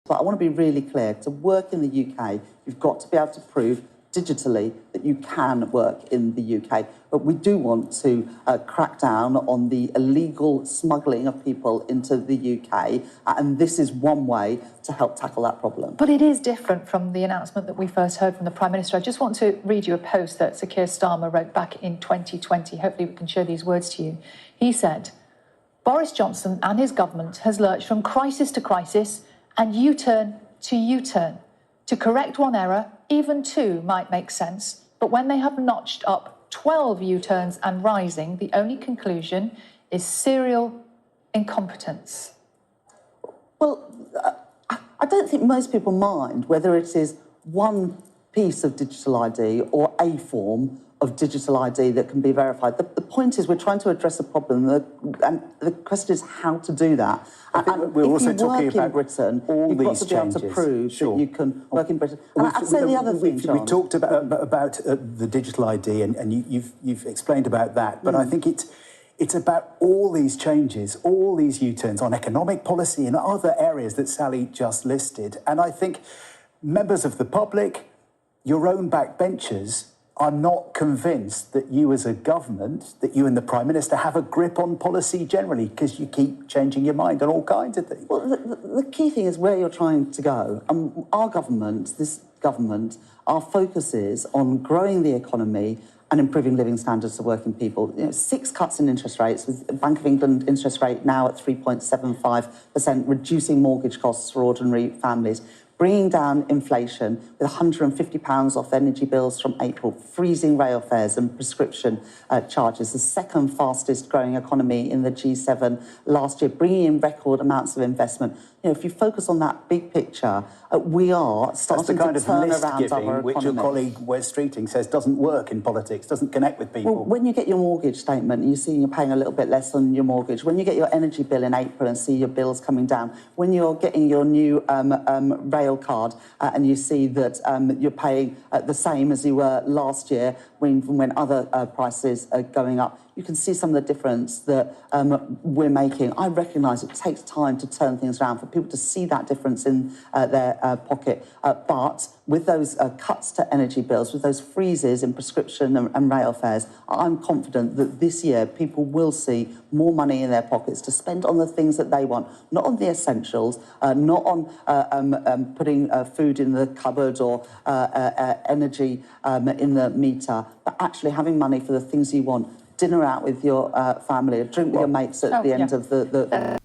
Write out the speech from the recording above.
But I want to be really clear, to work in the UK, you've got to be able to prove digitally that you can work in the UK. But we do want to crack down on the illegal smuggling of people into the UK, and this is one way to help tackle that problem. But it is different from the announcement that we first heard from the Prime Minister. I just want to read you a post that Sir Keir Starmer wrote back in 2020. Hopefully we can share these words to you. He said, "Boris Johnson and his government has lurched from crisis to crisis and U-turn to U-turn. To correct one error, even two might make sense. But when they have notched up 12 U-turns and rising, the only conclusion is serial incompetence." Well, I don't think most people mind whether it is one piece of digital ID or a form of digital ID that can be verified. The point is we're trying to address a problem, and the question is how to do that. And we're also talking if you work about in Britain, all you've got these to be able to changes. prove Sure. that you can work in Britain. And I'd say the other thing, John... We talked about the digital ID, and you've explained about that, but I think it's about all these changes, all these U-turns on economic policy and other areas that Sally just listed. And I think members of the public, your own backbenchers, are not convinced that you as a government, that you and the Prime Minister have a grip on policy generally, because you keep changing your mind on all kinds of things. Well, the key thing is where you're trying to go. Our government, this government, our focus is on growing the economy and improving living standards for working people. 6 cuts in interest rates, with the Bank of England interest rate now at 3.75%, reducing mortgage costs for ordinary families, bringing down inflation with £150 off energy bills from April, freezing rail fares and prescription charges, the second fastest growing economy in the G7 last year, bringing in record amounts of investment. If you focus on that big picture, we are starting to turn around our economy. That's the kind of list-giving which your colleague Wes Streeting says doesn't work in politics, doesn't connect with people. Well, when you get your mortgage statement and you see you're paying a little bit less on your mortgage, when you get your energy bill in April and see your bills coming down, when you're getting your new rail card and you see that you're paying the same as you were last year when other prices are going up, you can see some of the difference that we're making. I recognise it takes time to turn things around, for people to see that difference in their pocket. But with those cuts to energy bills, with those freezes in prescription and rail fares, I'm confident that this year people will see more money in their pockets to spend on the things that they want, not on the essentials, not on putting food in the cupboard or energy in the meter, but actually having money for the things you want. Dinner out with your family, a drink with your mates at the end of the